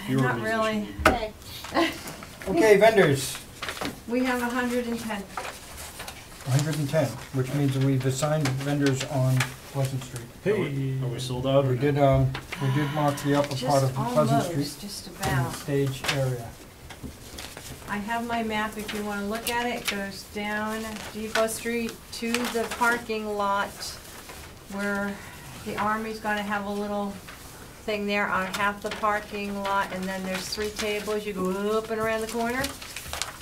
You're a Not musician. really. Okay. Okay, vendors, We have 110. 110, which means that we've assigned vendors on Pleasant Street. Are we sold out or We no? did mark the upper part of Just Pleasant Street almost, just in the about. stage area. I have my map if you want to look at it. It goes down Depot Street to the parking lot where the Army's gonna have a little thing there on half the parking lot, and then there's 3 tables. You go up and around the corner.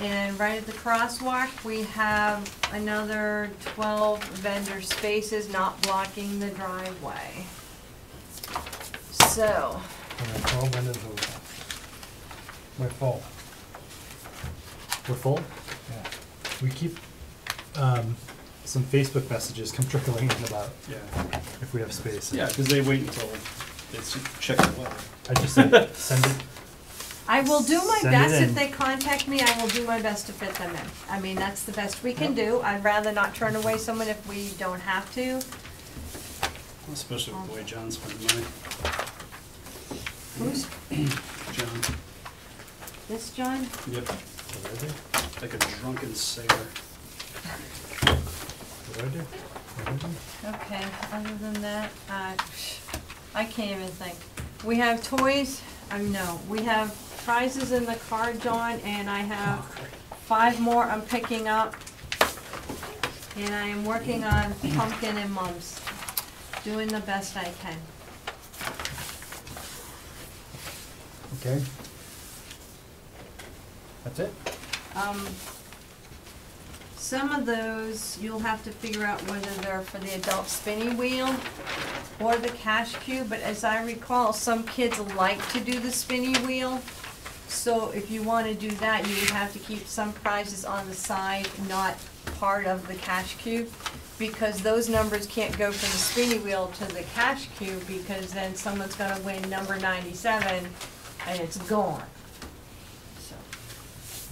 And right at the crosswalk, we have another 12 vendor spaces not blocking the driveway. So, And then 12 vendors over. We're full. We're full? Yeah. We keep, some Facebook messages come trickling in about Yeah. if we have space. Yeah, because they wait until they check the weather. I just said, send it, I will do my Send it best if in. they contact me, I will do my best to fit them in. I mean, that's the best we can do. I'd rather not turn away someone if we don't have to. Especially with the way John spent money. Who's John. this, John? Yep. what did I do? Like a drunken sailor. What did I do? What did I do? Okay, other than that, I can't even think. We have toys, no, we have prizes in the car, John, and I have 5 more I'm picking up. And I am working on pumpkin and mums, doing the best I can. Okay? That's it? Some of those, you'll have to figure out whether they're for the adult spinning wheel or the cash cube, but as I recall, some kids like to do the spinning wheel. So if you wanna do that, you would have to keep some prizes on the side, not part of the cash cube, because those numbers can't go from the spinning wheel to the cash cube, because then someone's gonna win number 97 and it's gone. So,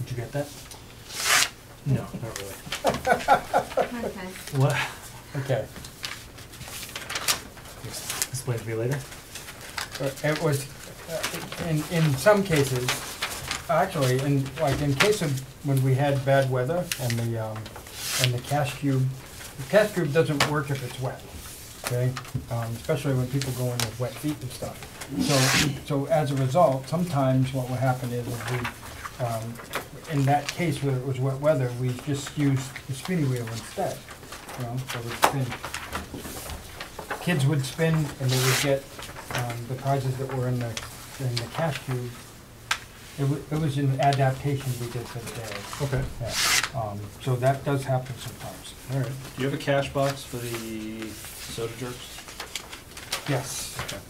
Did you get that? No, not really. okay. What? Okay. Explain to me later. It was, in some cases, actually, in case of when we had bad weather and the cash cube doesn't work if it's wet, okay? Especially when people go in with wet feet and stuff. So as a result, sometimes what will happen is in that case where it was wet weather, we just used the spinning wheel instead, you know, so we'd spin. Kids would spin and they would get the prizes that were in the cash cube. It was an adaptation we did for the day. Okay. Yeah. So that does happen sometimes. All right. Do you have a cash box for the soda jerks? Yes, Okay.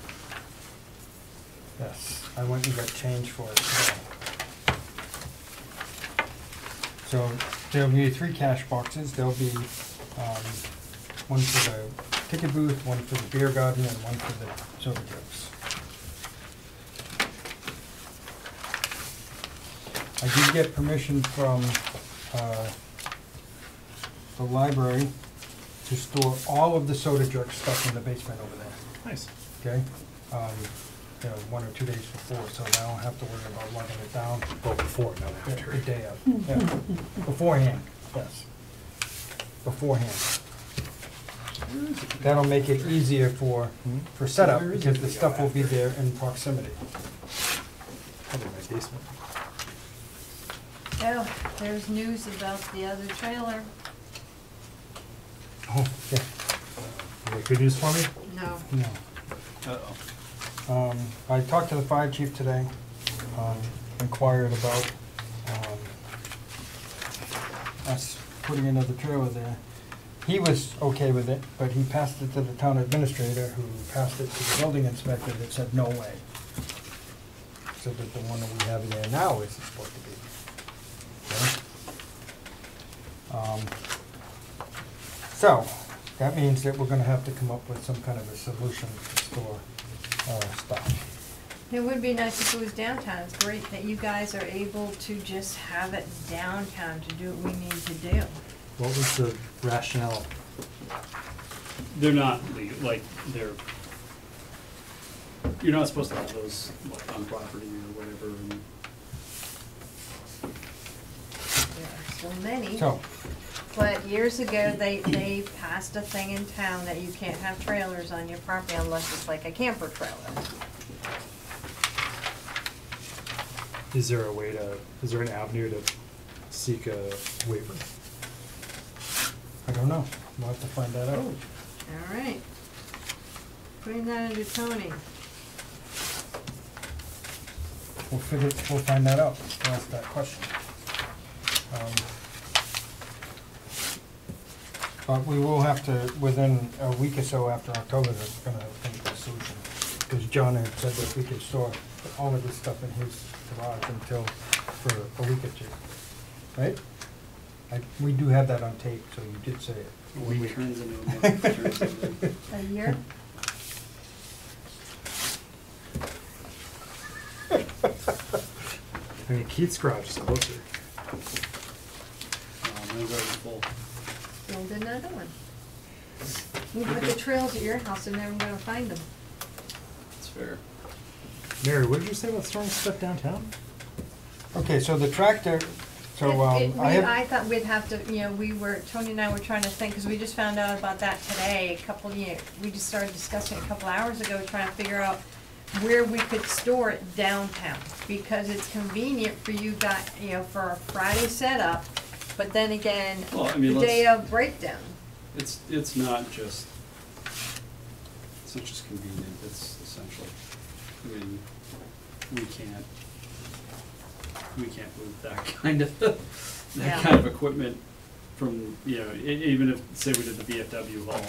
yes. I went and got change for it today. So there'll be 3 cash boxes. There'll be one for the ticket booth, one for the beer garden, and one for the soda jerks. I did get permission from the library to store all of the soda jerk stuff in the basement over there, Nice. okay? 1 or 2 days before, so I don't have to worry about lugging it down Well, before, not the after. day of. Yeah. Beforehand, yes. Beforehand. That'll make it easier for setup, Where is because it the we go stuff will be after? there in proximity. Probably my basement. Oh, there's news about the other trailer. Oh, yeah, You got good news for me? No. no. Uh-oh. I talked to the fire chief today, inquired about, us putting another trailer there. He was okay with it, but he passed it to the town administrator, who passed it to the building inspector, that said no way. So that the one that we have there now is supposed to be. Okay? So, that means that we're gonna have to come up with some kind of a solution to store stuff. It would be nice if it was downtown. It's great that you guys are able to just have it downtown to do what we need to do. What was the rationale? They're not legal, like, they're, You're not supposed to have those, what, on property or whatever, and There are so many. So, But years ago, they passed a thing in town that you can't have trailers on your property unless it's like a camper trailer. Is there an avenue to seek a waiver? I don't know, we'll have to find that out. All right. Putting that into Tony. We'll find that out, we'll ask that question. But we will have to, within a week or so after October, we're gonna think of a solution. Because John had said that we could store all of this stuff in his garage for a week or two, right? We do have that on tape, so you did say it. a week turns into a month, turns into. A year? I mean, Keith's garage is closer. Mine's already full. Build another one. You put the trails at your house and never gonna find them. It's fair. Mary, what did you say about storing stuff downtown? Okay, so the tractor, so, I thought we'd have to, Tony and I were trying to think, because we just found out about that today, we just started discussing a couple hours ago, trying to figure out where we could store it downtown, because it's convenient for you guys, for a Friday setup, but then again, Well, I mean, the day of breakdown. It's not just convenient, it's essential. I mean, we can't move that kind of, Yeah. equipment from, even if, say we did the VFW haul,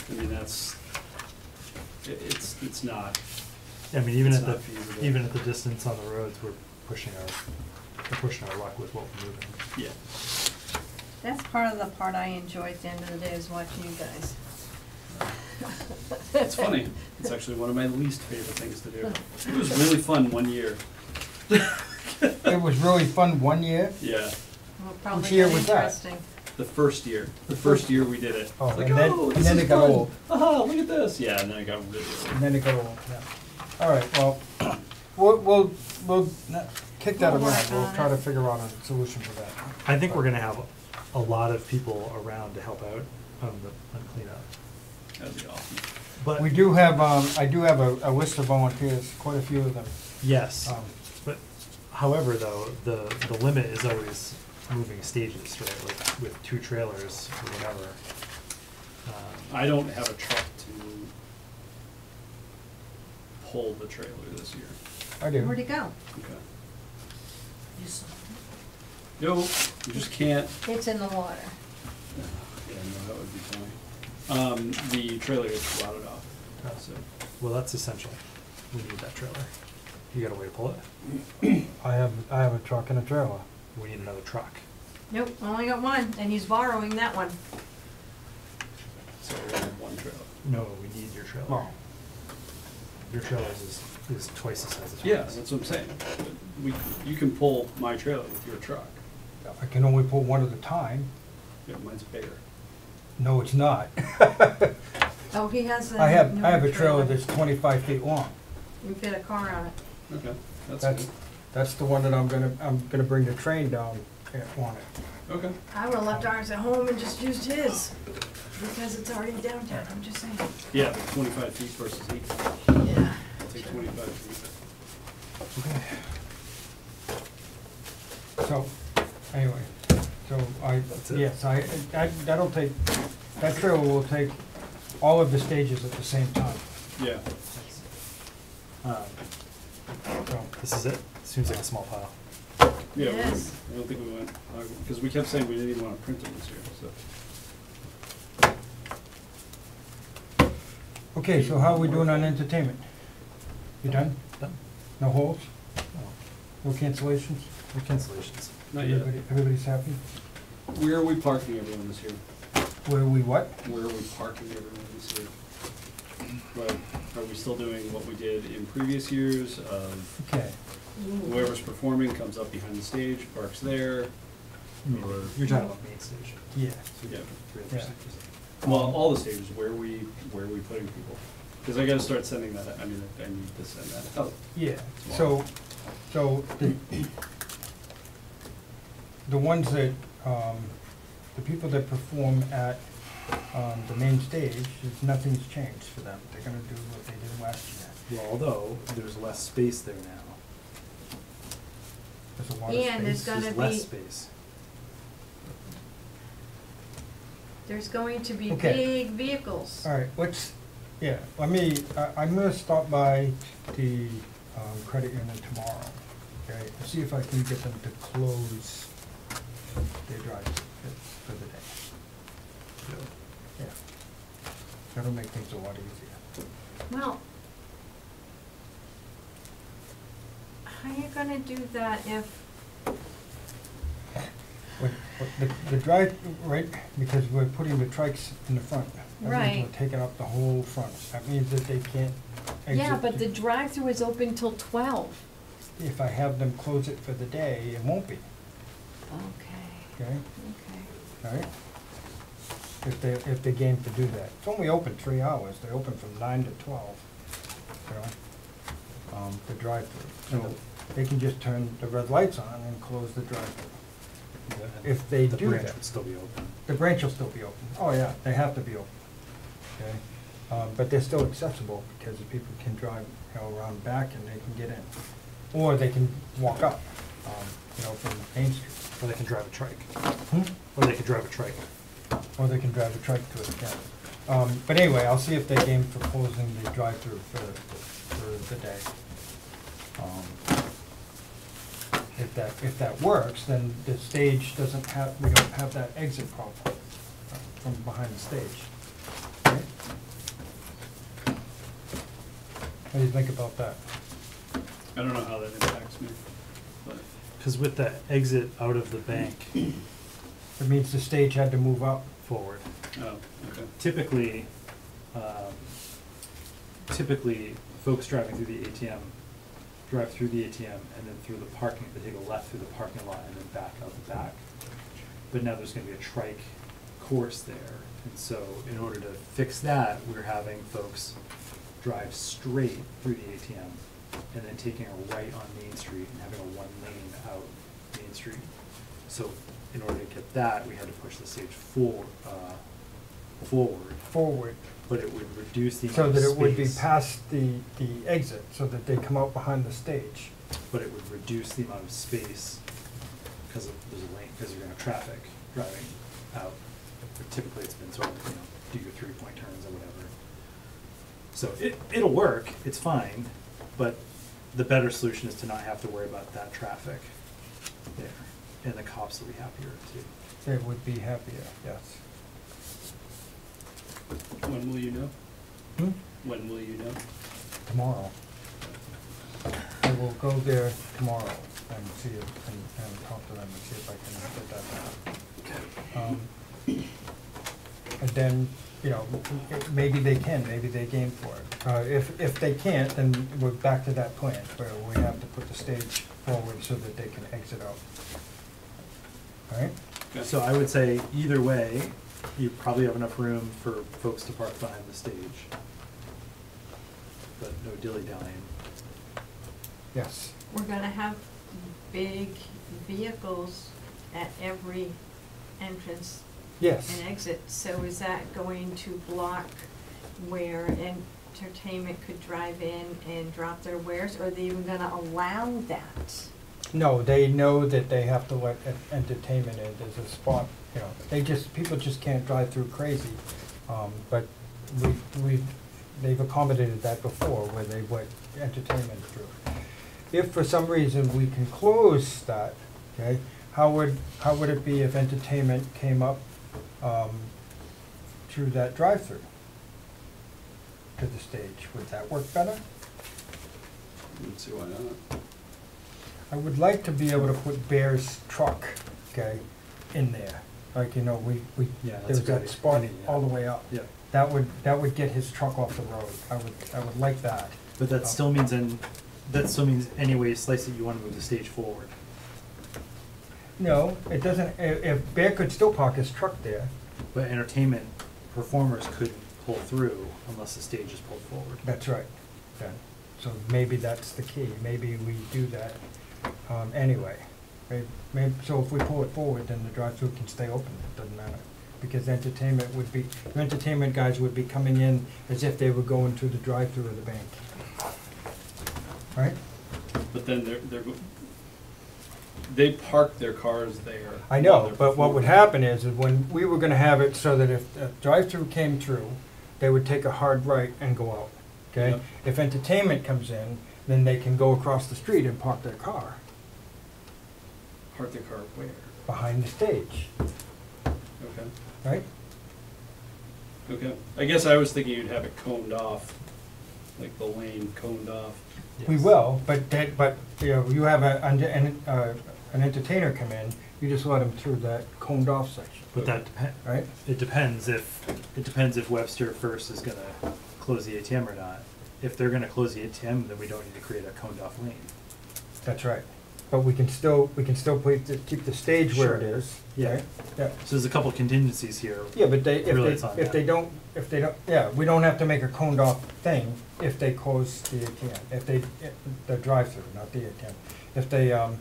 I mean, it's not. I mean, even It's at the not feasible. even at the distance on the roads, we're pushing our luck with what we're moving. Yeah. That's part of the part I enjoy at the end of the day, is watching you guys. It's funny, it's actually one of my least favorite things to do. It was really fun one year. it was really fun one year. Yeah, Well, probably Which year got was that? interesting. the first year we did it. Oh, It's like, and then- oh, and this then is it got fun. old. Aha, look at this. Yeah, and then it got really old. And then it got old, yeah. All right, well, we'll kick that We'll work around, we'll on try it. to figure out a solution for that. I think we're gonna have a lot of people around to help out on cleanup. That'd be awesome. But We do have, I do have a list of volunteers, quite a few of them. yes, Um, but however, though, the limit is always moving stages, right? Like with 2 trailers or whatever. I don't have a truck to pull the trailer this year. I do. Where'd it go? Okay. You saw No, you just can't. it? It's in the water. Yeah, no, that would be fine. The trailer gets rotted off, so. Well, that's essential. We need that trailer. You got a way to pull it? I have a truck and a trailer. We need another truck. Nope, only got one, and he's borrowing that one. So we have one trailer. No, we need your trailer. Oh. Your trailer is twice the size of Yeah, yours. that's what I'm saying. But you can pull my trailer with your truck. I can only pull one at a time. Yeah, mine's bigger. No, it's not. Oh, he has a I have newer a trailer that's 25 feet long. You fit a car on it. Okay, that's That's, good. that's the one that I'm gonna bring the train down on it. Okay. I would've left ours at home and just used his, because it's already downtown, I'm just saying. Yeah, 25 feet versus 8 feet. Yeah. I'll take 25 feet. So, anyway, That's it. yes, that'll take, that trailer will take all of the stages at the same time. Yeah. So, This is it. Seems like a small pile. Yeah, Yes. I don't think we went, because we kept saying we didn't even want to print them this year, so. okay, so how are we doing on entertainment? You done? Done. No holds? Oh, No cancellations? no cancellations. Not yet. Everybody's happy? Where are we parking everyone this year? Where we what? Where are we parking everyone this year? Like, are we still doing what we did in previous years of Okay. whoever's performing comes up behind the stage, parks there? Or, You're talking about main stage. Yeah. yeah, Three other Yeah. stages. well, all the stages, where are we putting people? Cause I gotta start sending that, I mean, I need to send that out. Yeah, Tomorrow. so the ones that, the people that perform at, the main stage, nothing's changed for them. They're gonna do what they did last year. Well, although, there's less space there now. There's a lot of space. And there's gonna There's less be, space. there's going to be Okay. big vehicles. All right, I'm gonna stop by the, credit union tomorrow, okay? And see if I can get them to close their drive for the day. Yeah. That'll make things a lot easier. Well, how are you gonna do that if, The drive, right, because we're putting the trikes in the front. That means Right. we're taking up the whole front. That means that they can't exit. yeah, but the drive-through is open till 12. If I have them close it for the day, it won't be, Okay, okay? okay. All right? If they game to do that. It's only open 3 hours. They open from 9 to 12, you know, the drive-through. So they can just turn the red lights on and close the drive-through. Yeah, and If they the do branch that. would still be open. The branch will still be open. Oh, yeah, they have to be open, okay? But they're still accessible because the people can drive, you know, around back and they can get in. Or they can walk up, you know, from Main Street. Or they can drive a trike. Hmm? Or they could drive a trike. Or they can drive a trike to it, yeah. But anyway, I'll see if they game for closing the drive-through for the day. If that works, then the stage doesn't have, we don't have that exit problem from behind the stage. Right? What do you think about that? I don't know how that impacts me, but, Because with the exit out of the bank It means the stage had to move up. forward, oh, okay. typically, folks driving through the ATM drive through the ATM and then through the parking, they take a left through the parking lot and then back out the back. But now there's gonna be a trike course there, and so in order to fix that, we're having folks drive straight through the ATM and then taking a right on Main Street and having a 1 lane out Main Street. So in order to get that, we had to push the stage forward, Forward, but it would reduce the so amount of that space. it would be past the exit, so that they come out behind the stage. But it would reduce the amount of space because there's a lane, because you're gonna have traffic driving out. But typically it's been sort of, you know, do your 3-point turns or whatever. So it'll work, it's fine, but the better solution is to not have to worry about that traffic there, and the cops will be happier too. They would be happier, yes. When will you know? Hmm? When will you know? Tomorrow. I will go there tomorrow and see if, and talk to them and see if I can get that done. And then, you know, maybe they can, maybe they game for it. If they can't, then we're back to that plan, where we have to put the stage forward so that they can exit out. All right? Okay. So I would say either way, you probably have enough room for folks to park behind the stage. But no dilly-dallying. Yes. We're gonna have big vehicles at every entrance Yes. and exit, so is that going to block where entertainment could drive in and drop their wares, or are they even gonna allow that? No, they know that they have to let entertainment in, there's a spot, you know, people just can't drive through crazy. But they've accommodated that before, where they let entertainment through. If for some reason we can close that, okay, how would it be if entertainment came up, through that drive-through to the stage? Would that work better? Let's see why not. I would like to be able to put Bear's truck, okay, in there. Like, you know, Yeah, that's there's a good that spot idea, yeah. all the way up. Yeah. That would get his truck off the road. I would like that. But that still means anyway, you slice it, you wanna move the stage forward. No, it doesn't, if Bear could still park his truck there. But entertainment performers could pull through unless the stage is pulled forward. That's right, then. So maybe that's the key, maybe we do that, anyway. So if we pull it forward, then the drive-through can stay open, it doesn't matter. Because entertainment guys would be coming in as if they were going through the drive-through of the bank. Right? But then they park their cars there. I while know, they're but what would performing. happen is when we were gonna have it so that if a drive-through came through, they would take a hard right and go out, okay? Yep. If entertainment comes in, then they can go across the street and park their car Park their car where? behind the stage, Okay. right? Okay. I guess I was thinking you'd have it coned off, like the lane coned off. We Yes. will, but you know, you have an entertainer come in, you just let them through that coned off section, But that depends. right? It depends if Webster First is gonna close the ATM or not. If they're gonna close the ATM, then we don't need to create a coned off lane. That's right. But we can still keep the stage where it Sure. is, Yeah. right? Yeah. So there's a couple contingencies here. Yeah, but Really, it's on if they them. don't, yeah, we don't have to make a coned off thing if they close the ATM, the drive-through, not the ATM.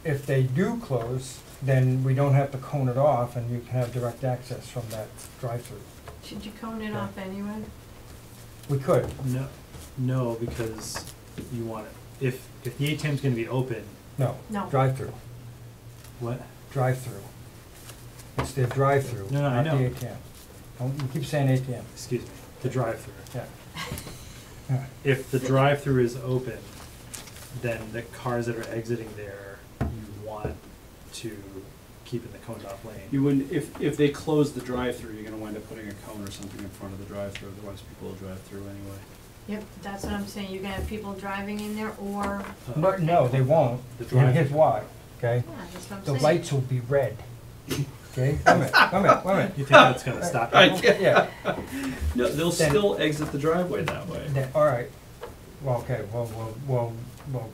If they do close, then we don't have to cone it off and you can have direct access from that drive-through. Should you cone it Yeah. off anyway? We could, No, because you want it, if the ATM's gonna be open, no, No. drive-through, what? drive-through. It's the drive-through, No, I not the know. ATM. You keep saying ATM, Excuse me, the drive-through. yeah. Yeah. If the drive-through is open, then the cars that are exiting there, you want to keep in the coned off lane. You wouldn't, if they close the drive-through, you're gonna wind up putting a cone or something in front of the drive-through, otherwise people will drive through anyway. Yep, that's what I'm saying, you're gonna have people driving in there or No, they won't, The and drive- here's why, okay? Yeah, that's what I'm The saying. lights will be red, okay? Wait a minute. You think that's gonna stop people? Yeah, No, they'll Then- still exit the driveway that way. all right, well, okay, we'll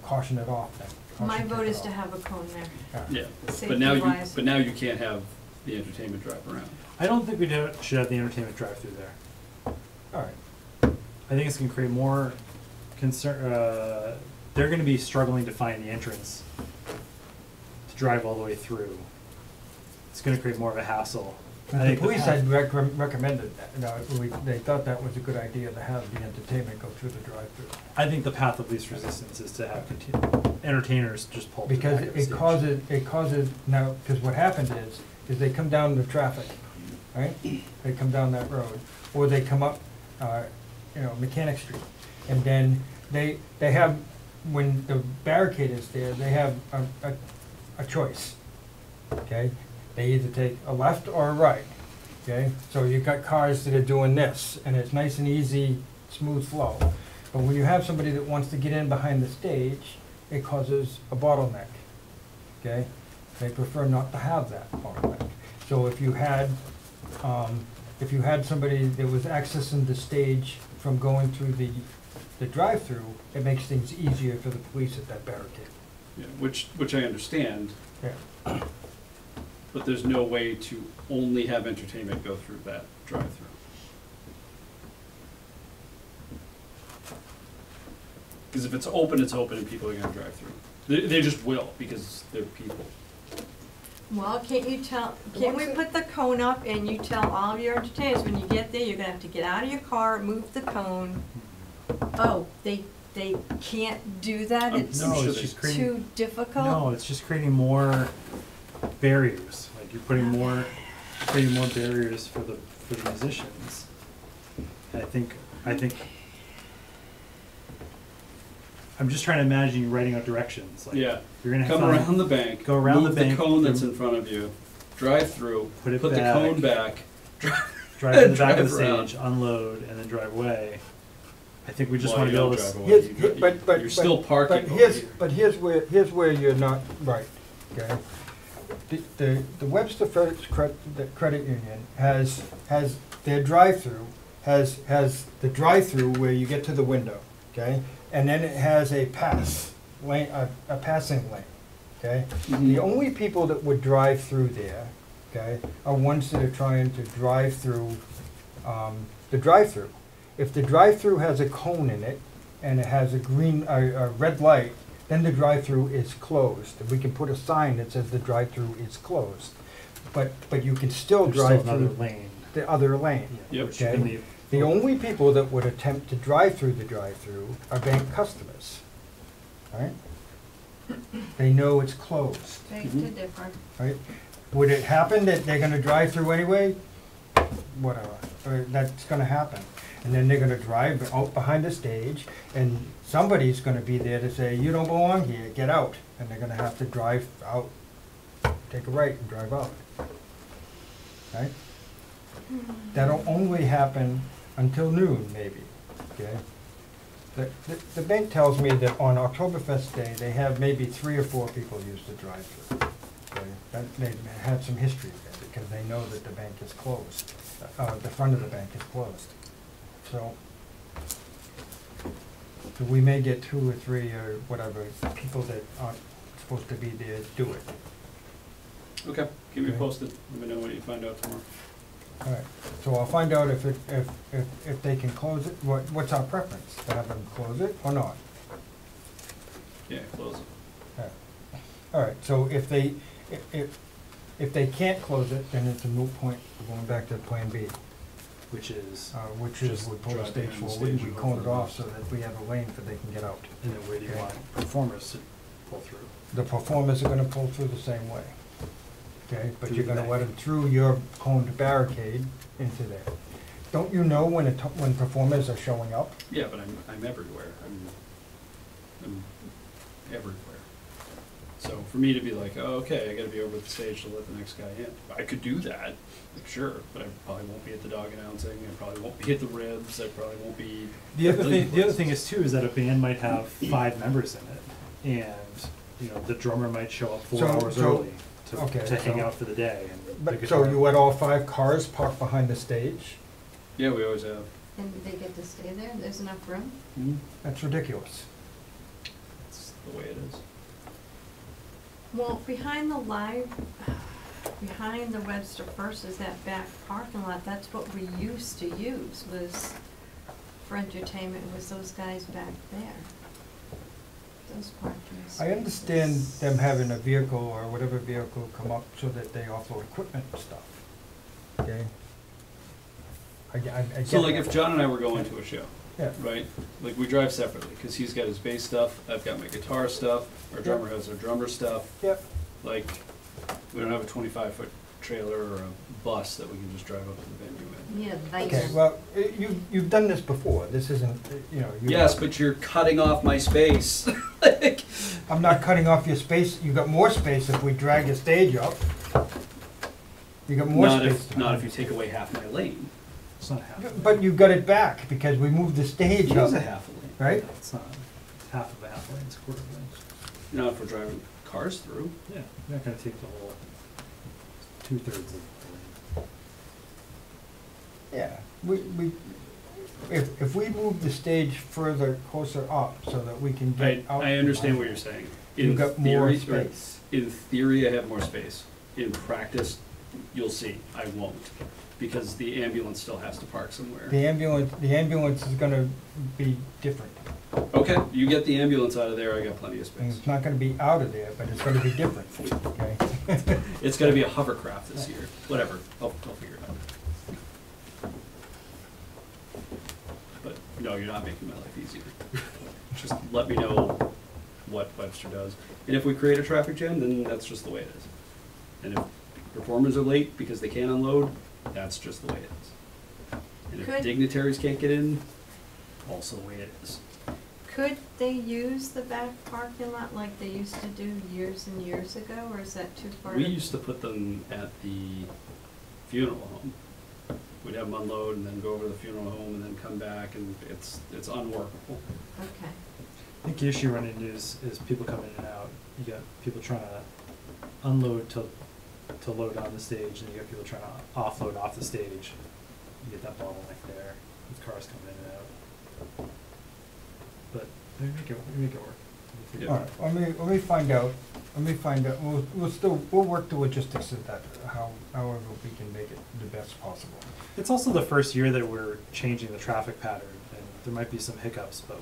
caution it off then. My Caution vote it is to off. have a cone there. Yeah, Safety wise. but now you can't have the entertainment drive around. I don't think should have the entertainment drive-through there. All right, I think it's gonna create more concern, they're gonna be struggling to find the entrance to drive all the way through. It's gonna create more of a hassle. I the think police path- had recommended that, they thought that was a good idea to have the entertainment go through the drive-through. I think the path of least resistance is to have entertainers just pull to the Because back of the it stage. causes, now, because what happens is they come down the traffic, right? They come down that road, or they come up, Mechanic Street. And then they have, when the barricade is there, they have a choice, okay? They either take a left or a right, okay? So you've got cars that are doing this, and it's nice and easy, smooth flow. But when you have somebody that wants to get in behind the stage, it causes a bottleneck, okay? They prefer not to have that bottleneck. So if you had somebody that was accessing the stage from going through the drive-through, it makes things easier for the police at that barricade. Yeah, which I understand, Yeah. but there's no way to only have entertainment go through that drive-through. Because if it's open, and people are gonna drive through. They just will, because they're people. Well, can't we put the cone up and you tell all of your entertainers, when you get there, you're gonna have to get out of your car, move the cone. Oh, they can't do that, I'm it's No, sure it's they- just creating. too difficult? No, it's just creating more barriers, like you're creating more barriers for the musicians. And I think, I'm just trying to imagine you writing out directions, like, Yeah, you're gonna have come to around the bank. go around the bank, Move the cone that's do- in front of you, drive through, Put it put the back. cone back. drive to the back of the drive around. stage, unload, and then drive away. I think we just Well, wanna you be able don't to. drive away. Here's, You here- dri- but. You're still parking But over here. here's where you're not right, okay? The Webster First Credit Union has their drive-through, has the drive-through where you get to the window, okay? And then it has a pass lane, a passing lane, okay? Mhm. The only people that would drive through there, okay, are ones that are trying to drive through, the drive-through. If the drive-through has a cone in it, and it has a red light, then the drive-through is closed. We can put a sign that says the drive-through is closed. But you can still There's drive still another through lane. the other lane. Yep. Which can be- The only people that would attempt to drive through the drive-through are bank customers, right? They know it's closed, Beg to differ. right? Would it happen that they're gonna drive through anyway? Whatever, or that's gonna happen. And then they're gonna drive out behind the stage, and somebody's gonna be there to say, you don't belong here, get out. And they're gonna have to drive out, take a right and drive out, right? That'll only happen until noon, maybe, okay? The bank tells me that on Octoberfest Day, they have maybe 3 or 4 people use the drive-through. Okay? That, they had some history there, because they know that the bank is closed. The front of the bank is closed. So we may get 2 or 3 or whatever, people that aren't supposed to be there do it. Okay, keep me Okay. posted, let me know what you find out tomorrow. All right, so I'll find out if they can close it. What's our preference, to have them close it or not? Yeah, close it. All right. All right, so if they can't close it, then it's a moot point, we're going back to Plan B, Which is, which is Just we pull the drive stage behind the forward, and stage we and cone go it for off the- so that we have a lane so they can get out. and then where do you Okay. want performers to pull through? The performers are gonna pull through the same way, okay? But Through you're the gonna bank. let them through your coned barricade into there. Don't you know when performers are showing up? Yeah, but I'm everywhere, I'm everywhere. So for me to be like, oh, okay, I gotta be over at the stage to let the next guy in, I could do that, like, sure, but I probably won't be at the dog announcing, I probably won't be at the ribs, I probably won't be. The other a million thing, the other places. thing is too, is that a band might have 5 members in it, and, you know, the drummer might show up 4 So- hours so- early okay, to hang so- out for the day, and the But, so guitar- you let all 5 cars park behind the stage? Yeah, we always have. And they get to stay there? There's enough room? That's ridiculous. It's the way it is. Well, behind the Webster First is that back parking lot. That's what we used to use, was for entertainment, was those guys back there. Those parking spaces. I understand them having a vehicle or whatever vehicle come up so that they offload equipment and stuff, okay? I get So like that. if John and I were going to a show, Yeah, right? Like we drive separately, cause he's got his bass stuff, I've got my guitar stuff, our drummer has our drummer stuff. yep, Like, we don't have a 25-foot trailer or a bus that we can just drive up to the venue in. Yeah, they. okay, well, you've done this before, this isn't, you know. you- Yes, but you're cutting off my space. Like, I'm not cutting off your space, you got more space if we drag your stage up. You got more not space. not if you take away half my lane. It's not half. But you got it back because we moved the stage It is a up, half a lane. right? It's not half of a half lane, it's a quarter of a lane. You know, if we're driving cars through. Yeah, you're not gonna take the whole 2/3 of the lane. Yeah, if we move the stage further, closer up so that we can I, get out. I understand what you're saying. You've In got more theory, space. In theory, I have more space. In practice, you'll see, I won't, because the ambulance still has to park somewhere. The ambulance is gonna be different. Okay, you get the ambulance out of there, I got plenty of And space. it's not gonna be out of there, but it's gonna be different, okay? It's gonna be a hovercraft this year, whatever, I'll figure it out. But, no, you're not making my life easier. Just let me know what Webster does. And if we create a traffic jam, then that's just the way it is. And if performers are late because they can't unload, that's just the way it is. And if Could- dignitaries can't get in, also the way it is. Could they use the back parking lot like they used to do years and years ago, or is that too far? We used to put them at the funeral home. We'd have them unload and then go over to the funeral home and then come back, and it's unworkable. Okay. I think the issue you run into is people coming in and out. You got people trying to unload to load on the stage, and you got people trying to offload off the stage. You get that bottleneck there with cars coming in and out. But we make it work. Yeah. All right, let me find out let me find out, we'll work the logistics of that, however we can make it the best possible. It's also the first year that we're changing the traffic pattern, and there might be some hiccups, but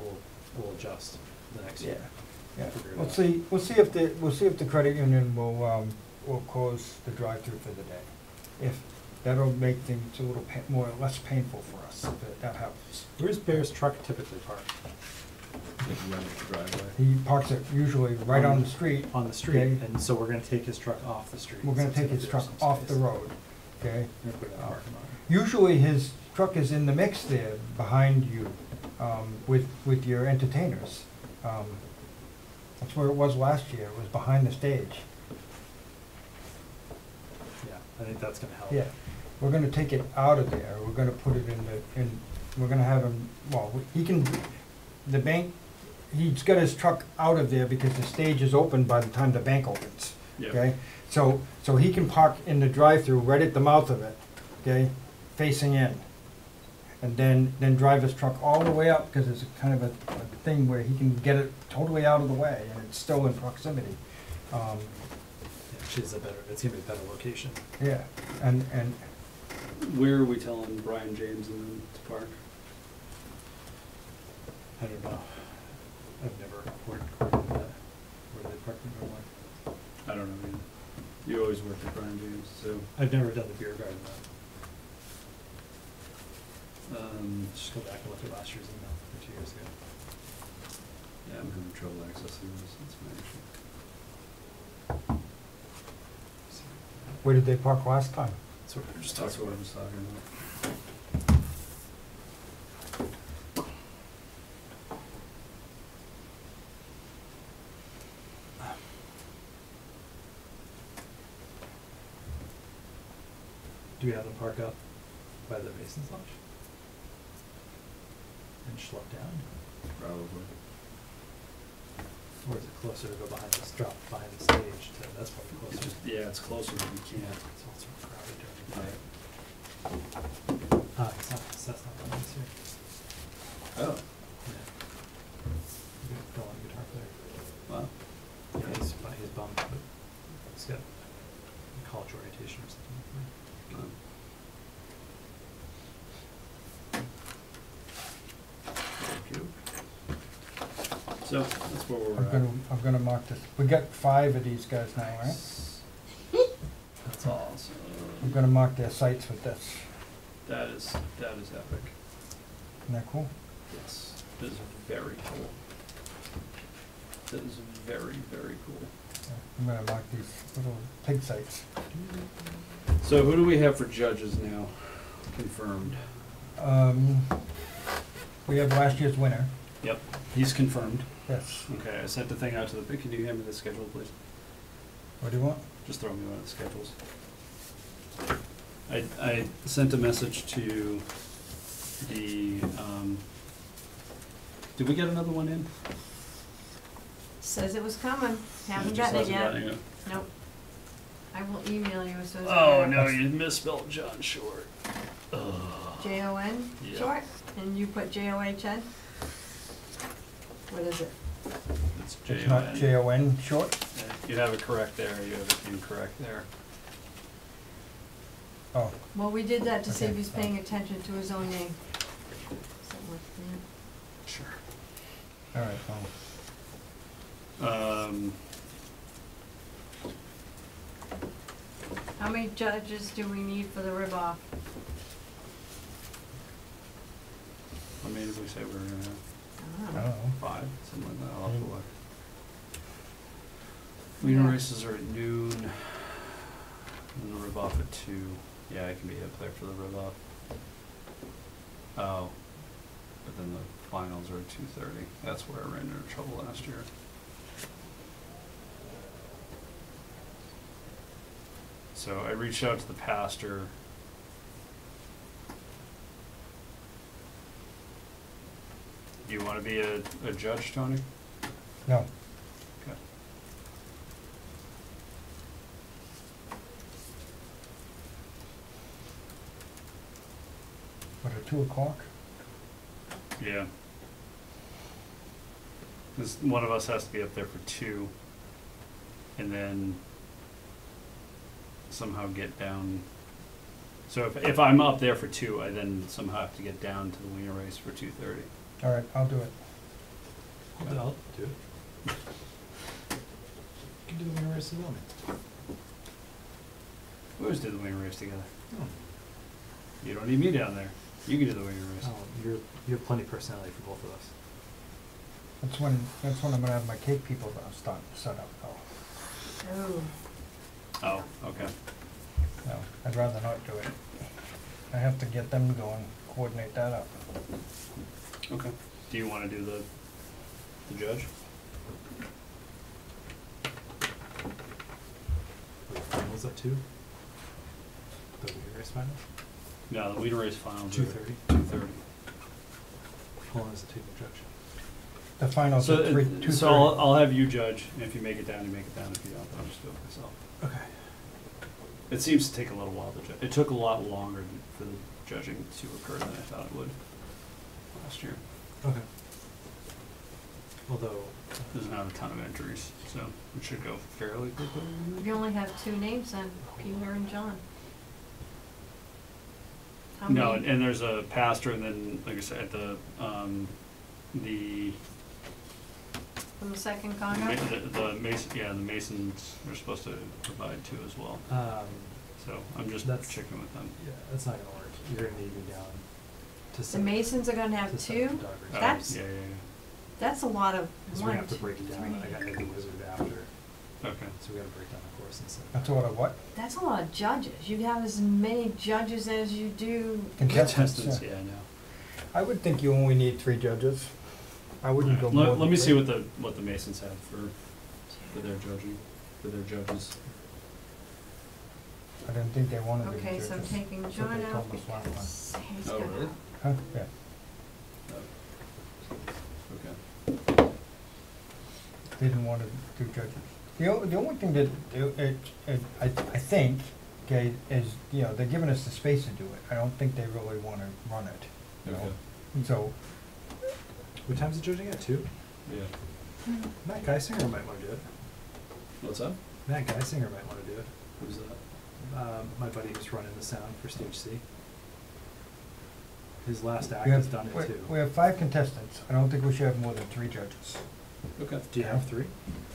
we'll adjust the next year. Yeah, Figure it we'll out. see, we'll see if the credit union will close the drive-through for the day. If, that'll make things a little less painful for us, if that happens. Where's Bear's truck typically parked? Like run the driveway. He parks it usually right on the street. On the street, Okay. and so we're gonna take his truck off the street. We're gonna so take his there's truck some off the space. road, okay? We're gonna put it in the parking lot. Usually his truck is in the mix there behind you, with your entertainers. That's where it was last year, it was behind the stage. Yeah, I think that's gonna help. Yeah, we're gonna take it out of there, we're gonna put it we're gonna have him, well, he can, the bank, he's got his truck out of there because the stage is open by the time the bank opens, Yeah. okay? So he can park in the drive-through right at the mouth of it, okay, facing in. And then drive his truck all the way up, because it's kind of a thing where he can get it totally out of the way, and it's still in proximity. Yeah, it's gonna be a better location. Yeah, and Where are we telling Brian James and them to park? I don't know. I've never coordinated that. Where do they park them normally? I don't know either. You always worked with Brian James, so, I've never done the beer garden though. Just go back and look at last year's email or 2 years ago. yeah, I'm having trouble accessing this, that's my issue. where did they park last time? That's what we were just That's talking what I about. was talking about. Do we have them park up by the Mason's Lodge? And schlep down? Probably. Or is it closer to go behind this, drop behind the stage? That's probably It's closer. just, yeah, it's closer, but you can't. It's also crowded during the day. Right. That's not the one this year. Oh, Yeah. Go on guitar player. wow. Yeah, he's bummed, but he's got a college orientation or something. Um, Thank you. So, that's where we're at. I'm gonna mark this, we got 5 of these guys now, right? That's awesome. I'm gonna mark their sites with this, That is epic. isn't that cool? Yes, that is very cool. That is very, very cool. I'm gonna mark these little pig sites. So who do we have for judges now, confirmed? We have last year's winner, Yep, he's confirmed. yes. Okay, I sent the thing out to the, can you hand me the schedule, please? What do you want? Just throw me one of the schedules. I sent a message to the, did we get another one in? Says it was coming, haven't It just gotten it hasn't yet. gotten it. Nope. I will email you as soon as I Oh, get it. no, you misspelled John Short. Ugh. Jon Yeah. short, and you put JOHN? What is it? It's It's not Jon. Jon short? You have it correct there, you have it incorrect there. Oh, Well, we did that to see if Okay. he's paying attention to his own name. Something like Sure. all right, fine. that. How many judges do we need for the rib-off? How many did we say we were gonna have? I I don't don't know. know. 5, something like that, I'll have to Mm. look. Wiener Yeah. races are at noon, and the rib-off at 2. Yeah, I can be up there for the rib-off. Oh, but then the finals are at 2:30. That's where I ran into trouble last year. So I reached out to the pastor. Do you want to be a judge, Tony? No, Okay. what, at 2 o'clock? Yeah. Because one of us has to be up there for 2, and and then somehow get down. So if I'm up there for 2, I then somehow have to get down to the wiener race for 2:30. All right, I'll do it. I'll do it. You can do the winter race as well, man. We always do the wiener race together. Oh. You don't need me down there. You can do the wiener race. You have plenty of personality for both of us. That's when I'm gonna have my cake people start set up though. Oh, Oh, okay. No, I'd rather not do it. I have to get them going, coordinate that up. Okay. Do you want to do the judge? The finals at 2? The winter race finals? No, the wiener race finals. 2:30. 2:30. How long does it take to judge? The finals So, at 2:30. so I'll have you judge, and if you make it down, you make it down. If you don't, I'll just do it myself. Okay. It seems to take a little while to judge. It took a lot longer for the judging to occur than I thought it would last year. Okay. Although, There's not a ton of entries, so it should go fairly quickly. you only have 2 names then, Peter and John. How No, many? and there's a pastor, and then, like I said, the From the second the condo? mason, yeah, the masons are supposed to provide 2 as well. So I'm just That's- checking with them. yeah, that's not gonna work. You're gonna need me down to The set. Masons are gonna have to set 2? the dog race. Oh, That's- yeah, yeah, That's a lot of Because we're 1, gonna have to 2, break it down. I 3. gotta hit the wizard after, yeah. Okay. so we gotta break down the course and stuff. That's all of what? That's a lot of judges. You have as many judges as you do. Contestants, yeah. yeah, I know. I would think you only need 3 judges. I wouldn't go more Let than me see 3. what the masons have for their judging, for their judges. I didn't think they wanted to be Okay, judges. so I'm taking That's what John they out told us last time. because he's Oh, gonna. really? Huh? Yeah. Okay. They didn't want to do judges. The only thing that I think, okay, is, you know, they're giving us the space to do it. I don't think they really want to run it, you know? Okay. So, What time's the judging at? 2? Yeah. Matt Geisinger might wanna do it. What's up? Matt Geisinger might wanna do it. Who's that? My buddy who's running the sound for Stage C. His last act we is have, done at 2. we have 5 contestants. I don't think we should have more than 3 judges, Okay. Do you have 3?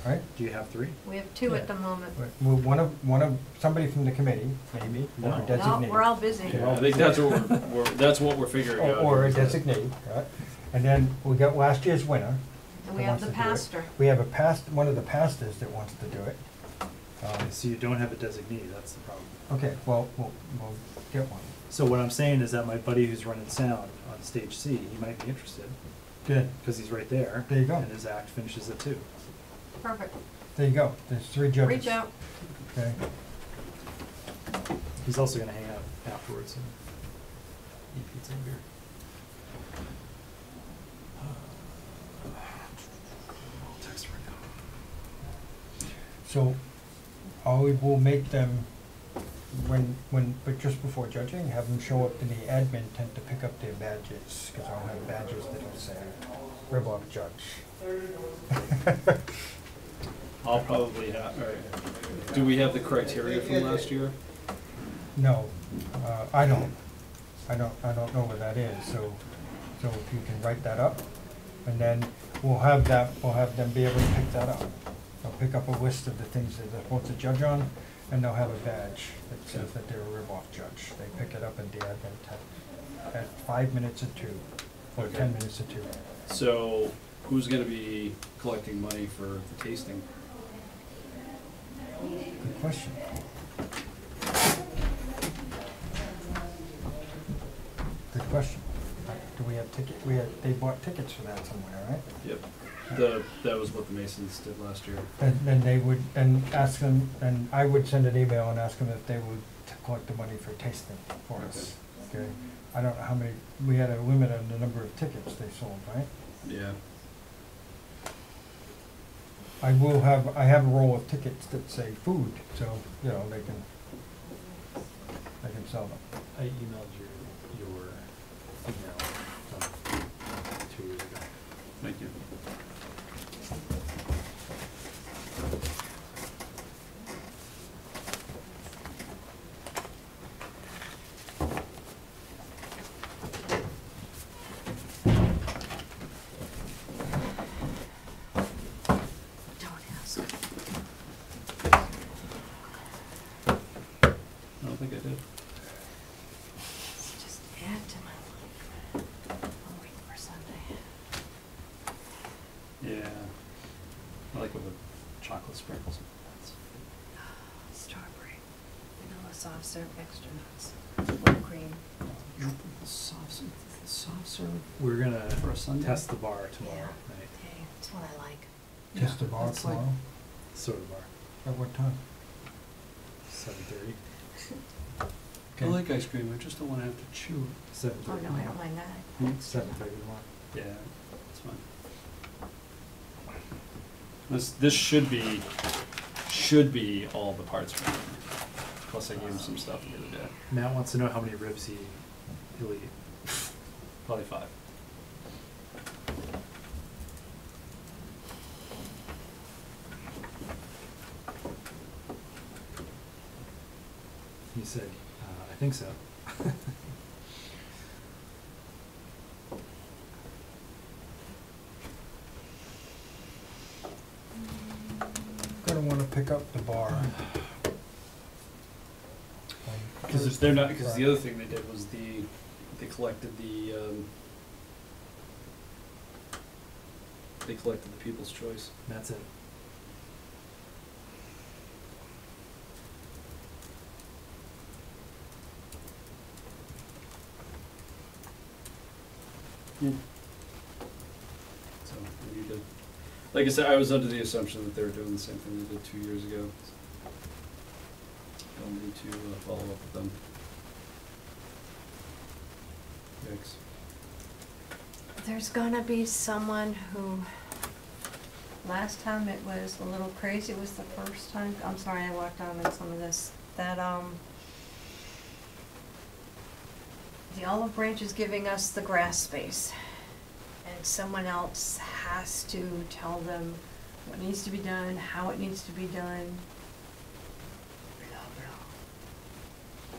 right? Do you have 3? We have 2 Yeah. at the moment. But one of, somebody from the committee, maybe, or No. a No, designee. No, we're all busy. Yeah, I think that's what that's what we're figuring out. Or a is that- designee, right? And then we got last year's winner. And we that have wants the to do it. pastor. We have one of the pastors that wants to do it. So you don't have a designee, that's the problem. Okay, well, we'll get one. So what I'm saying is that my buddy who's running sound on Stage C, he might be interested, Good. because he's right there. There you go. And his act finishes at 2. Perfect. There you go. There's 3 judges. Reach out. Okay. He's also gonna hang out afterwards and eat pizza and beer. I'll text right now. So, we'll make them, but just before judging, have them show up in the admin tent to pick up their badges, because I'll have badges that'll say, Ribboff Judge. I'll probably have. All right. Do we have the criteria from last year? No, I don't know what that is, so if you can write that up, and then we'll have them be able to pick that up. They'll pick up a list of the things that they're supposed to judge on, and they'll have a badge that says that they're a rib-off judge. They pick it up at the admin tent at 5 minutes to 2, or Okay. 10 minutes to 2. So, who's going to be collecting money for the tasting? Good question. Good question. Do we have they bought tickets for that somewhere, right? Yep. That was what the Masons did last year. And then they would, and ask them, and I would send an email and ask them if they would collect the money for tasting for us, okay? I don't know how many, we had a limit on the number of tickets they sold, right? Yeah. I have a roll of tickets that say food, so, you know, they can sell them. I emailed your email from 2 years ago. Thank you. think I did. Let's just add to my life. I'm waiting for Sunday. Yeah. I like with the chocolate sprinkles. Strawberry, vanilla soft serve, extra nuts, whipped cream. Soft serve. We're gonna For a Sunday? test the bar tomorrow Yeah. night. Hey, that's what I like. Test the bar that's like- tomorrow? Soda bar, At what time? 7:30. I like ice cream, I just don't wanna have to chew it. 7:30. Oh, no, I don't mind that. Hmm? 7:30 tomorrow. Yeah, that's fine. This should be all the parts for him. Plus I gave him some stuff the other day. Matt wants to know how many ribs he'll eat. Probably 5. He said, I think so. Gonna wanna pick up the bar. Because they're not, because the other thing they did was they collected the People's Choice. That's it. So we need to, like I said, I was under the assumption that they were doing the same thing they did 2 years ago. I'll need to follow up with them. Yikes. There's gonna be someone who, last time it was a little crazy, it was the first time, I'm sorry, I walked on in some of this, that, the olive branch is giving us the grass space. And someone else has to tell them what needs to be done, how it needs to be done.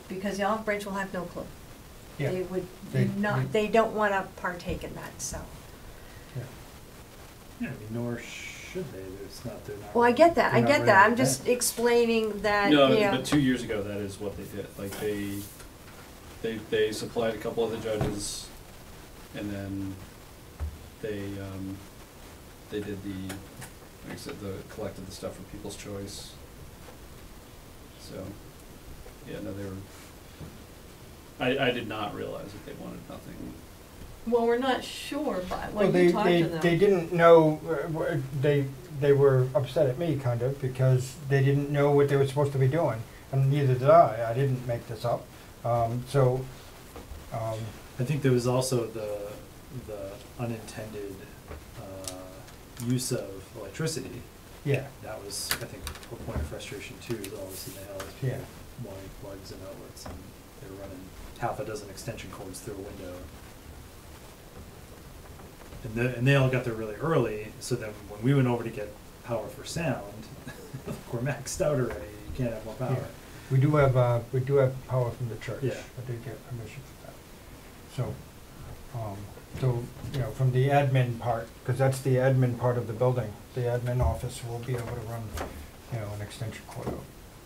Because the olive branch will have no clue. Yeah. They would They- not, they don't wanna partake in that, so. Yeah. Yeah, I mean, nor should they. It's not. They're not. Well, I get that, they're I not get ready that, to I'm just repent. explaining that, No, you know. but 2 years ago, that is what they did. Like they supplied a couple of the judges, and then they did the, like I said, collected the stuff for People's Choice. So, yeah, no, they were. I did not realize that they wanted nothing. Well, we're not sure, but Well, when you talk to them. they didn't know, they were upset at me kind of, because they didn't know what they were supposed to be doing, and neither did I didn't make this up, I think there was also the unintended use of electricity. yeah, That was, I think, a point of frustration too. Is all of a sudden they had all these Yeah. people wanting plugs and outlets, and they were running half a dozen extension cords through a window. And they all got there really early, so then when we went over to get power for sound, we're maxed out already. You can't have more power. yeah. We do have power from the church. Yeah. I did get permission for that. So, you know, from the admin part, because that's the admin part of the building, the admin office will be able to run, you know, an extension cord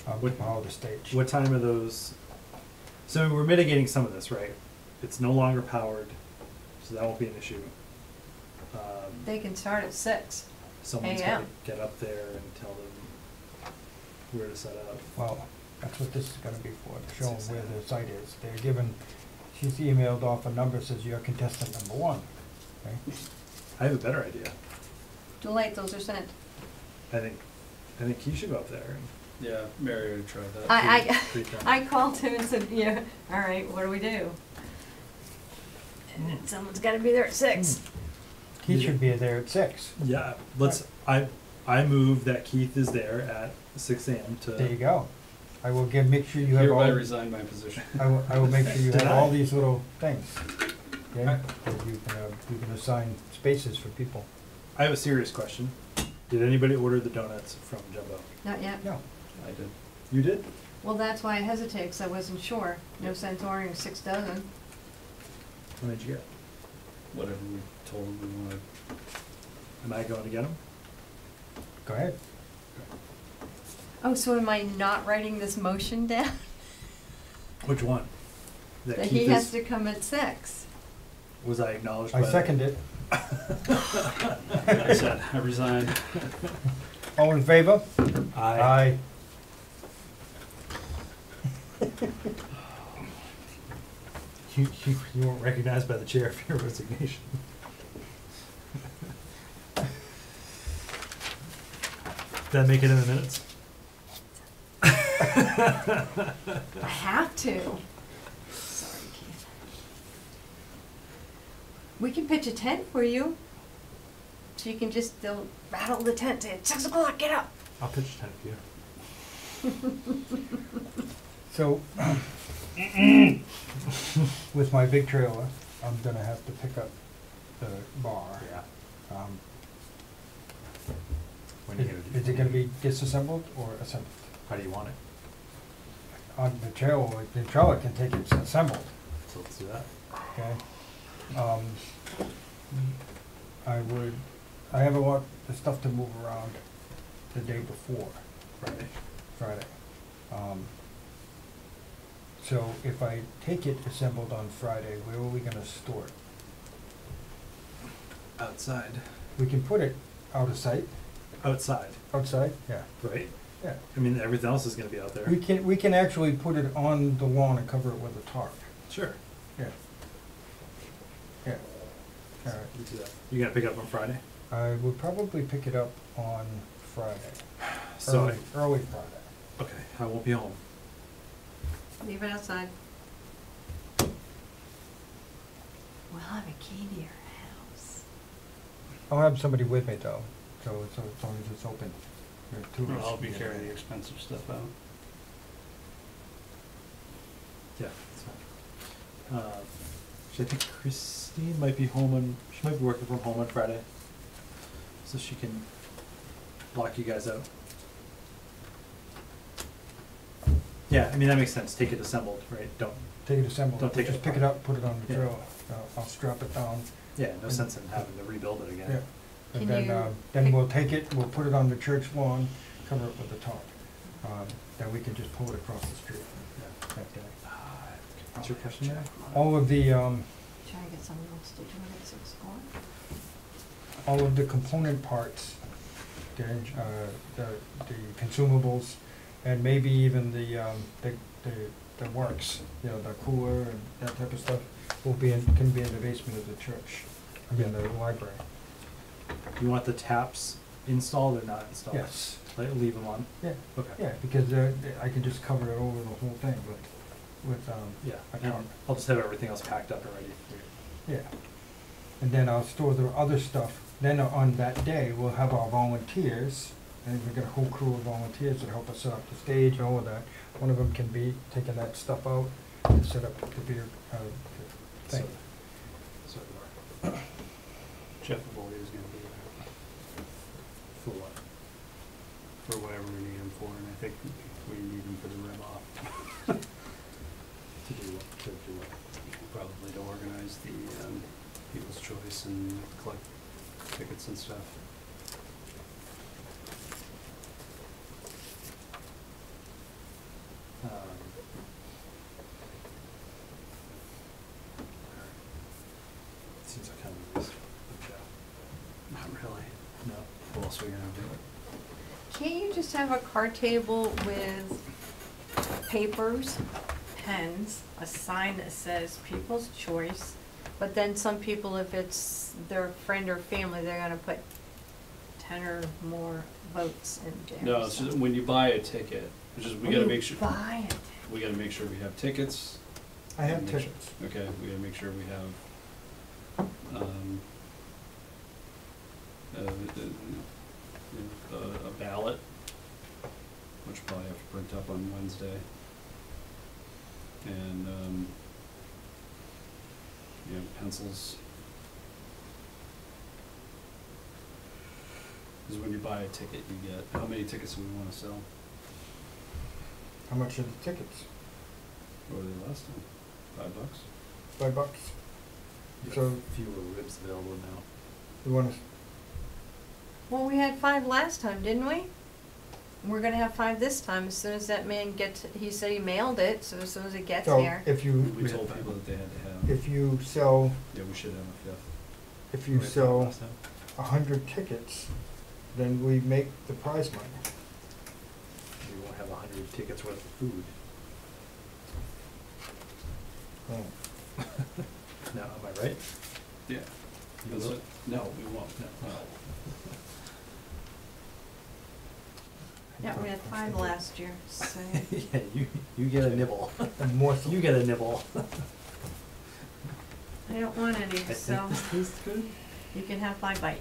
out, What- power the stage. What time are those? So we're mitigating some of this, right? It's no longer powered, so that won't be an issue. They can start at 6. Someone's AM. gotta get up there and tell them where to set up. Well, that's what this is gonna be for, to show them where the site is. They're given, she's emailed off a number, says you're contestant number 1, okay? I have a better idea. Too late, those are sent. I think he should go up there and Yeah, Mary already tried that. greet them. I called him and said, yeah, all right, what do we do? And then someone's gotta be there at 6. He should be there at 6. Yeah, I move that Keith is there at 6 a.m. to. There you go. I will make sure you have Hereby all, resign my position. I will make sure you have Did all I? these little things. Okay? That you can assign spaces for people. I have a serious question. Did anybody order the donuts from Jumbo? Not yet. No. I did. You did? Well, that's why I hesitated, 'cause I wasn't sure. No sense ordering 6 dozen. How many did you get? Whatever we told them we wanted. Am I going to get them? Go ahead. Oh, so am I not writing this motion down? Which one? That he has to come at 6. Was I acknowledged by I that? second it. I said, I resign. All in favor? Aye. You weren't recognized by the chair for your resignation. Did that make it in the minutes? I have to. Sorry, Keith. We can pitch a tent for you. So you can just, they'll rattle the tent, say, it's 6 o'clock, get up. I'll pitch a tent for you. So, with my big trailer, I'm gonna have to pick up the bar. Yeah. When Is you gonna do is it gonna be disassembled or assembled? How do you want it? On the trailer can take it assembled, So let's do that. okay? I have a lot of stuff to move around the day before, Friday. So if I take it assembled on Friday, where are we gonna store it? Outside. We can put it out of sight, Outside, outside, yeah, right? yeah. I mean, everything else is gonna be out there. We can actually put it on the lawn and cover it with a tarp, Sure. yeah. Yeah, all right. We do that. You gonna pick it up on Friday? I will probably pick it up on Friday, So, early Friday. okay, I won't be home. Leave it outside. We'll have a key to your house. I'll have somebody with me though, so as long as it's open. There are two of us. I'll be carrying the expensive stuff out. Yeah, that's fine. Actually, I think Christine might be home she might be working from home on Friday. So she can lock you guys out. Yeah, I mean, that makes sense. Take it assembled, right? Don't, Take it assembled, Don't take it just pick it apart. up, put it on the Yeah. trailer. I'll strap it down. yeah, no sense in having to rebuild it again. Yeah. And Can then, you then pick- we'll take it, we'll put it on the church lawn, cover it with a tarp. Then we can just pull it across the street that day. What's your question there? All of the, Try to get someone else to do it at 6 o'clock. all of the component parts, the consumables, and maybe even the works, you know, the cooler and that type of stuff, can be in the basement of the church, I mean, the library. You want the taps installed or not installed? Yes. Leave them on? Yeah, Okay. yeah, because I can just cover it over the whole thing with, Yeah, a and tarp. I'll just have everything else packed up and ready for you. Yeah. And then I'll store the other stuff. Then on that day, we'll have our volunteers, and we've got a whole crew of volunteers that help us set up the stage and all of that. One of them can be taking that stuff out and set up the beer, thing. So, Jeff Boyd is gonna be there for what? for whatever we need him for, and I think we need him for the rib off. To do what? Probably to organize the People's Choice and collect tickets and stuff. Seems like kind of a waste of job. Not really. No. What else are we gonna do? Can't you just have a card table with papers, pens, a sign that says People's Choice, but then some people, if it's their friend or family, they're gonna put 10 or more votes in there. No, it's just when you buy a ticket, it's just, we When gotta you make sure, buy it. we gotta make sure we have tickets. I have Make sure- tickets. Okay, we gotta make sure we have, a ballot, which we'll probably have to print up on Wednesday. And, pencils. Because when you buy a ticket, you get, how many tickets do we wanna sell? How much are the tickets? What were they last time? $5? $5. You So- have fewer ribs available now. You wanna, Well, we had 5 last time, didn't we? we're gonna have 5 this time, as soon as that man gets, he said he mailed it, so as soon as it gets So here. if We you, told people that they had to have, if you sell, yeah, we should have a fifth. if you Right, sell last time. 100 tickets, then we make the prize money. We won't have 100 tickets worth of food. Oh. No, am I right? Yeah. You will? No, we won't, No. Yeah, we had 5 last year, so. Yeah, you get a nibble. And more, You get a nibble. I don't want any, I so think this tastes good. you can have my bite.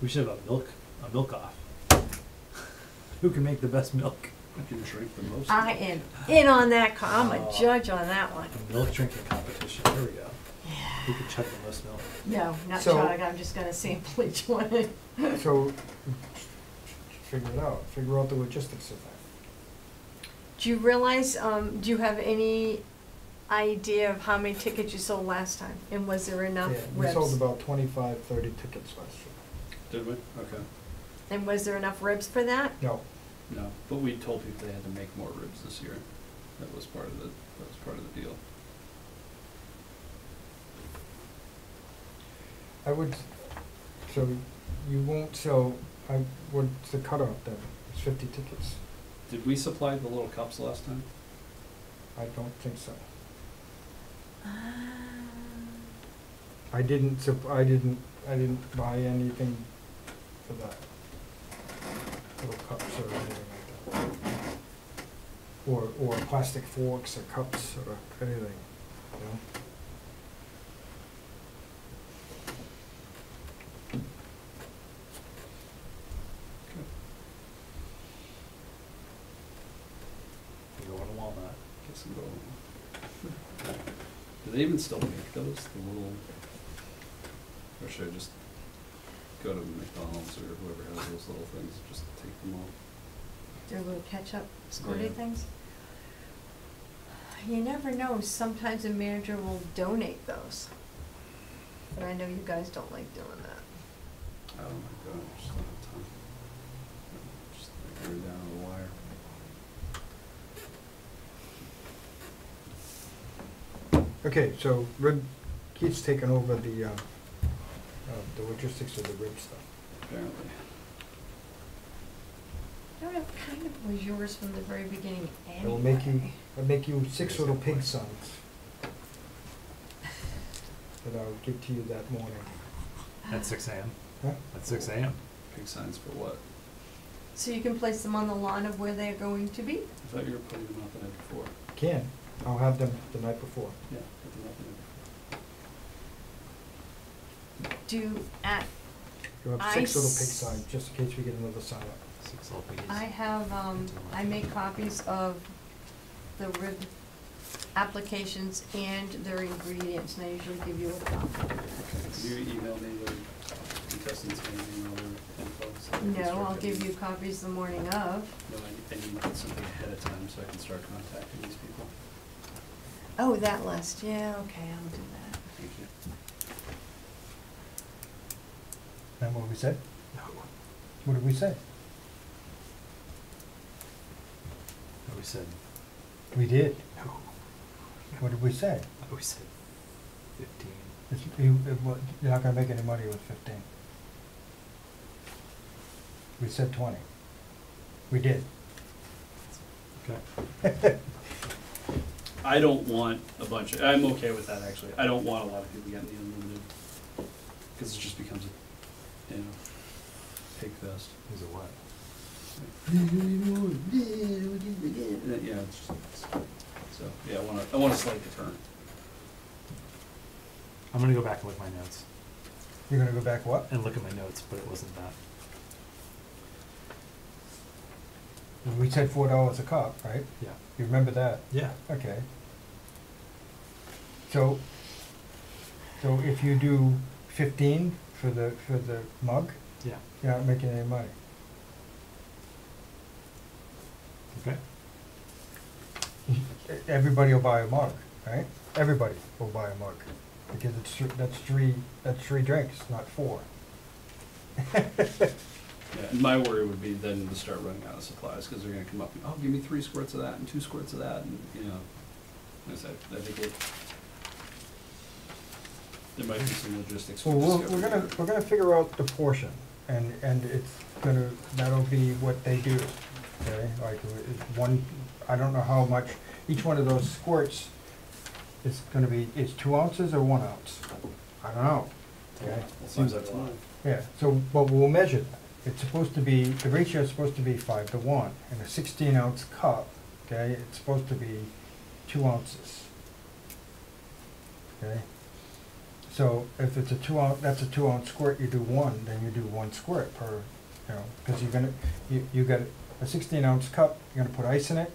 We should have a milk off. Who can make the best milk? I can drink the most. I am in on that, I'm a Oh. judge on that one. A milk drinking competition. There we go. Who can chug the most milk? No, not So- chug, I'm just gonna sample each one. so figure out the logistics of that. Do you realize, do you have any idea of how many tickets you sold last time? And was there enough Yeah, we sold ribs? about 25, 30 tickets last year. Did we? Okay. And was there enough ribs for that? No, No, but we told people they had to make more ribs this year. That was part of the deal. I would, so you won't sell, what's the cutoff then? It's 50 tickets. Did we supply the little cups last time? I don't think so. I didn't buy anything for that. Little cups or anything like that. Or plastic forks or cups or anything, you know? We go to Walmart. Get some going. Do they even still make those? The little, or should I just go to McDonald's or whoever has those little things, just take them all? Their little ketchup squirty Yeah. things? You never know, sometimes a manager will donate those. But I know you guys don't like doing that. Oh my god, I just don't have time. Just like go down the wire. Okay, so Keith's taken over the logistics of the rib stuff. Apparently. I don't know, kind of was yours from the very beginning anyway. I'll make you 6 little pig signs that I'll give to you that morning. At 6 a.m. Huh? At 6 a.m. Big signs for what? So you can place them on the lawn of where they're going to be? I thought you were putting them out the night before. Can, I'll have them the night before. Yeah, put them out the night before. Do at, You'll have 6 little pig signs, just in case we get another sign up. 6 little piggies. I have, I make copies of the rib applications and their ingredients, and I usually give you a copy. Okay, can you email me the contestants and email their info? So I can No, start I'll getting- give you copies the morning of. No, I need something ahead of time so I can start contacting these people. Oh, that list, yeah, okay, I'll do that. Thank you. That what we said? No. What did we say? We said We did. no. What did we say? We said 15. You're not gonna make any money with 15. We said 20. We did. Okay. I don't want a bunch of, I'm okay with that actually. I don't want a lot of people getting the unlimited. Cause it just becomes a, pig fest. Is it what? Yeah, it's just, so, yeah, I want a slight deterrent. I'm gonna go back and look at my notes. You're gonna go back what? And look at my notes, but it wasn't that. We said $4 a cup, right? Yeah. You remember that? Yeah. Okay. So if you do 15 for the mug, Yeah. you're not making any money. Okay. Everybody will buy a mug, right? Everybody will buy a mug, because that's three drinks, not 4. Yeah, Yeah, and my worry would be then to start running out of supplies, because they're gonna come up and, oh, give me 3 squirts of that and 2 squirts of that, and, you know, I said, I think there might be some logistics. for Well, discovery. we're gonna figure out the portion, and it's gonna, that'll be what they do, okay? Like, one, I don't know how much, each one of those squirts is gonna be, is 2 ounces or 1 ounce? I don't know, okay? Seems like a lot. Yeah, so, but we'll measure that. It's supposed to be, the ratio is supposed to be 5-to-1. In a 16-ounce cup, okay, it's supposed to be 2 ounces. Okay? So if it's a 2-ounce, that's a 2-ounce squirt, you do 1, then you do 1 squirt per, you know, because you're gonna, you got a 16-ounce cup, you're gonna put ice in it,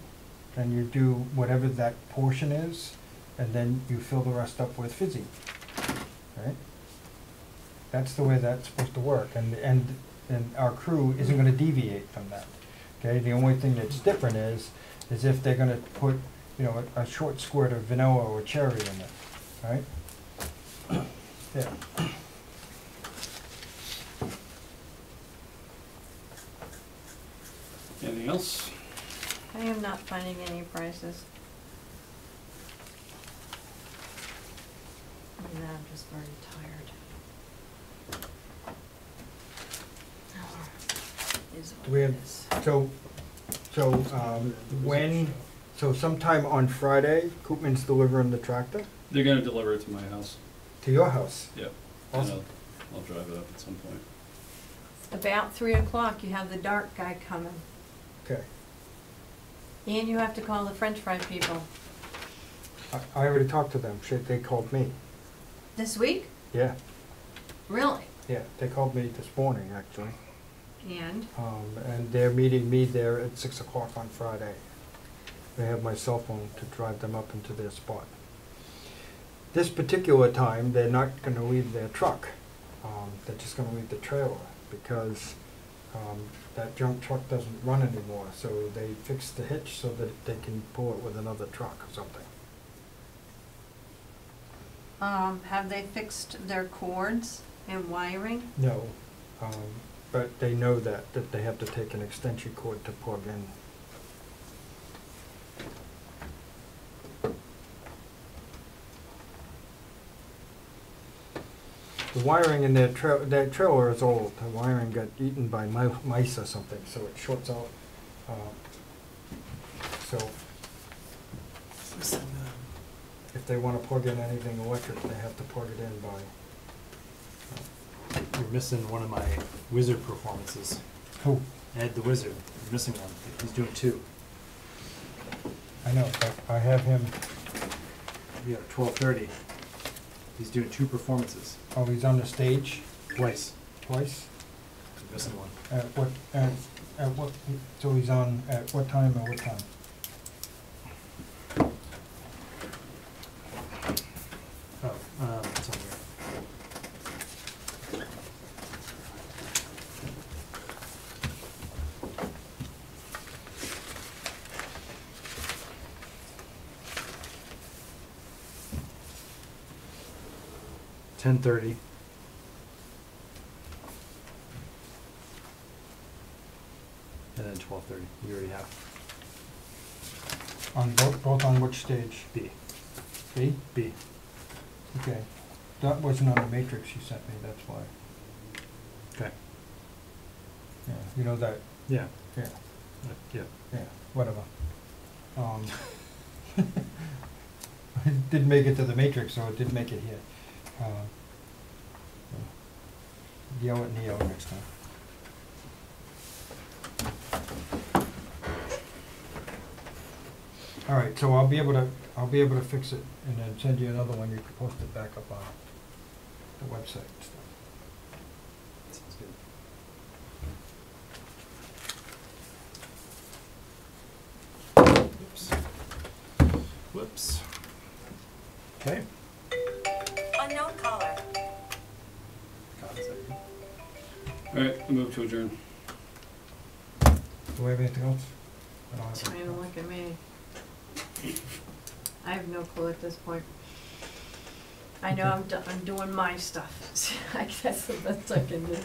then you do whatever that portion is, and then you fill the rest up with fizzy, right? That's the way that's supposed to work, and our crew isn't gonna deviate from that, okay? The only thing that's different is if they're gonna put, you know, a short squirt of vanilla or cherry in it, right? Yeah. Anything else? I am not finding any prices. And I'm just very tired. Is Do we what have, it is. so sometime on Friday, Koopman's delivering the tractor They're gonna deliver it to my house. to your house? Yep. And Awesome. I'll drive it up at some point. About 3 o'clock, you have the dark guy coming. Okay. And you have to call the French fry people. I already talked to them. Shit, they called me. This week? Yeah, Really? yeah, they called me this morning, actually. And? And they're meeting me there at 6 o'clock on Friday. They have my cell phone to drive them up into their spot. This particular time, they're not gonna leave their truck. They're just gonna leave the trailer, because that junk truck doesn't run anymore, so they fixed the hitch so that they can pull it with another truck or something. Have they fixed their cords and wiring? No, but they know that they have to take an extension cord to plug in. The wiring in their trailer is old. The wiring got eaten by mice or something, so it shorts out. So if they want to plug in anything electric, they have to plug it in by. You're missing one of my wizard performances. Who? Ed the Wizard. You're missing one. He's doing 2. I know, but I have him. Yeah, 12:30. He's doing 2 performances. Oh, he's on the stage Twice. twice. You're missing one. At what? So he's on at what time or what time? Oh, it's on here. $10:30. And then 12:30. You already have On both on which stage? B. B? B. Okay. That wasn't on the matrix you sent me, that's why. Okay. Yeah, you know that, Yeah. yeah, Yeah. yeah, whatever. It didn't make it to the matrix, so it did make it here. Yell at Neo next time. All right, so I'll be able to fix it and then send you another one. You can post it back up on the website and stuff. Sounds good. Whoops. Whoops. Okay. Unknown caller. God, is that you? All right, I move to adjourn. Do we have anything else? I don't have Don't anything even else. look at me. I have no clue at this point. I know Okay. I'm doing my stuff. I guess that's the best I can do.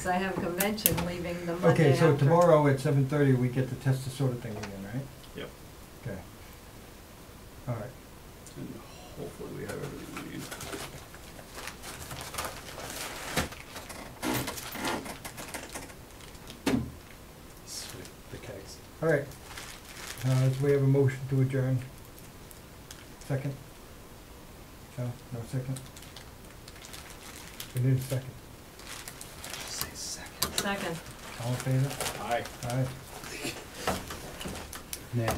'cause I have a convention leaving the Monday Okay, so after. tomorrow at 7:30, we get to test the soda thing again, right? Yep. Okay. All right. And hopefully we have everything we need. Sweet, the kegs. All right. So we have a motion to adjourn. Second? No second? We need a second. Say second. Second. All in favor? Aye. Aye. Nay.